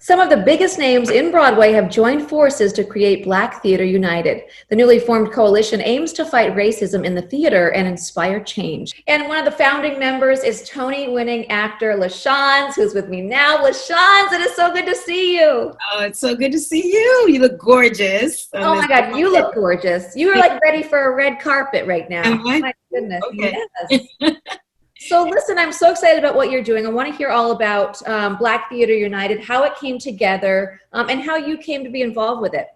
Some of the biggest names in Broadway have joined forces to create Black Theater United. The newly formed coalition aims to fight racism in the theater and inspire change. And one of the founding members is Tony-winning actor LaChanze, who's with me now. LaChanze, it is so good to see you. Oh, it's so good to see you. You look gorgeous. Oh my God, you look gorgeous. You are like ready for a red carpet right now. Am I? Oh my goodness. Okay. Yes. So listen, I'm so excited about what you're doing. I want to hear all about Black Theater United, how it came together, and how you came to be involved with it.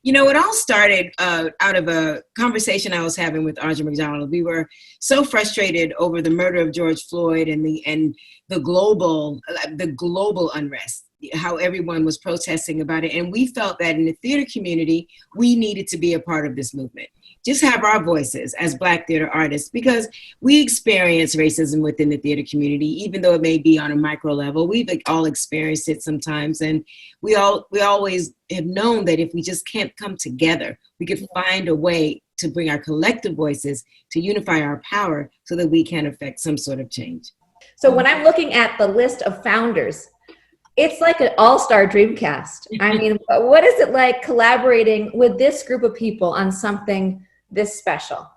You know, it all started out of a conversation I was having with Audra McDonald. We were so frustrated over the murder of George Floyd and the global unrest, how everyone was protesting about it. And we felt that in the theater community, we needed to be a part of this movement. Just have our voices as Black theater artists, because we experience racism within the theater community, even though it may be on a micro level. We've all experienced it sometimes, and we always have known that if we just can't come together, we could find a way to bring our collective voices to unify our power so that we can affect some sort of change. So when I'm looking at the list of founders, it's like an all-star dream cast. I mean, what is it like collaborating with this group of people on something this special?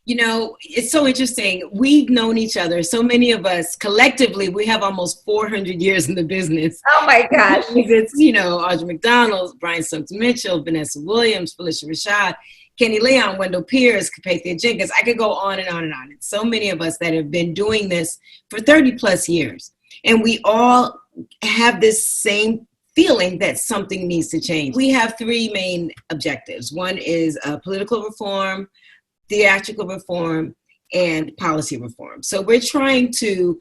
You know, it's so interesting. We've known each other. So many of us collectively, we have almost 400 years in the business. Oh my gosh. It's, you know, Audra McDonald, Brian Stokes Mitchell, Vanessa Williams, Felicia Rashad, Kenny Leon, Wendell Pierce, Capathia Jenkins. I could go on and on and on. It's so many of us that have been doing this for 30 plus years. And we all have this same feeling that something needs to change. We have three main objectives. One is political reform, theatrical reform, and policy reform. So we're trying to,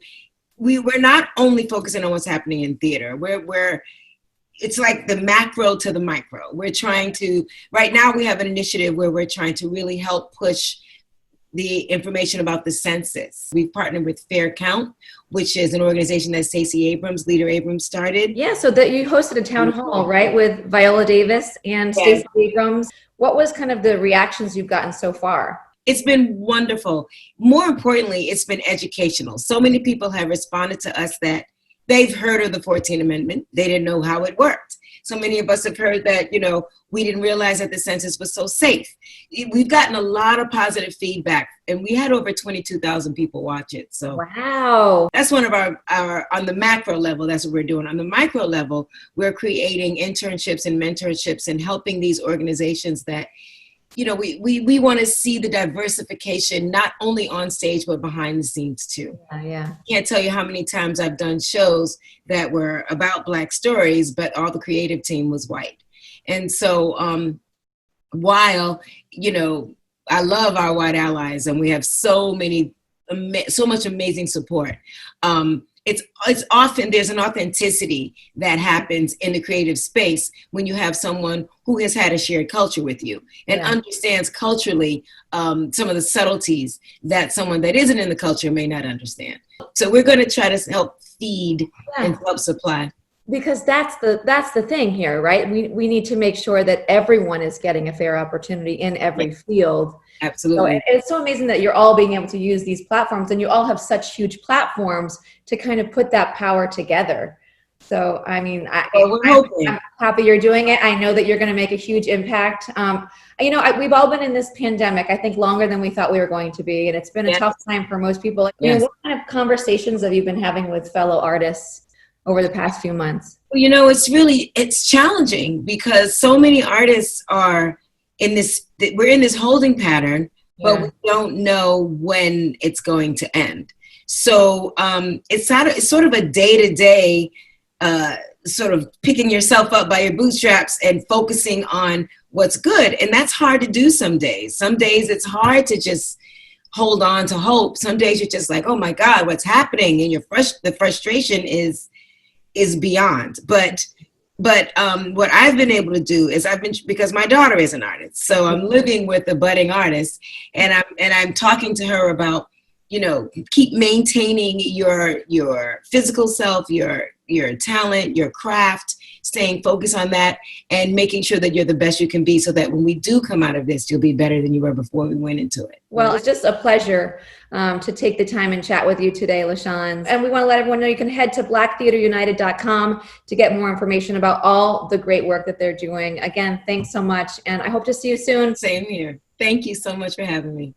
we're not only focusing on what's happening in theater. It's like the macro to the micro. We're trying to, right now we have an initiative where we're trying to really help push the information about the census. We've partnered with Fair Count, which is an organization that Leader Abrams started. Yeah, so that you hosted a town hall, right, with Viola Davis and Yes. Stacey Abrams. What was kind of the reactions you've gotten so far? It's been wonderful. More importantly, it's been educational. So many people have responded to us that they've heard of the 14th Amendment. They didn't know how it worked. So many of us have heard that, you know, we didn't realize that the census was so safe. We've gotten a lot of positive feedback, and we had over 22,000 people watch it. So wow, that's one of our on the macro level, that's what we're doing. On the micro level, we're creating internships and mentorships and helping these organizations that, you know, we want to see the diversification, not only on stage, but behind the scenes too. Yeah. I can't tell you how many times I've done shows that were about Black stories, but all the creative team was white. And so while, you know, I love our white allies and we have so much amazing support, it's often, there's an authenticity that happens in the creative space when you have someone who has had a shared culture with you and understands culturally some of the subtleties that someone that isn't in the culture may not understand. So we're going to try to help feed and help supply. Because that's the thing here, right? We need to make sure that everyone is getting a fair opportunity in every field. Absolutely. So it's so amazing that you're all being able to use these platforms, and you all have such huge platforms to kind of put that power together. So, I mean, I'm happy you're doing it. I know that you're going to make a huge impact. You know, we've all been in this pandemic, I think, longer than we thought we were going to be. And it's been a tough time for most people. You know, what kind of conversations have you been having with fellow artists over the past few months? Well, you know, it's challenging because so many artists are we're in this holding pattern, but we don't know when it's going to end. So it's sort of a day-to-day sort of picking yourself up by your bootstraps and focusing on what's good. And that's hard to do some days. Some days it's hard to just hold on to hope. Some days you're just like, oh my God, what's happening? And the frustration is beyond. But what I've been able to do is because my daughter is an artist, so I'm living with a budding artist, and I'm talking to her about, you know, keep maintaining your physical self, your talent, your craft, staying focused on that and making sure that you're the best you can be so that when we do come out of this, you'll be better than you were before we went into it. Well, it's just a pleasure to take the time and chat with you today, LaChanze. And we want to let everyone know you can head to blacktheaterunited.com to get more information about all the great work that they're doing. Again, thanks so much. And I hope to see you soon. Same here. Thank you so much for having me.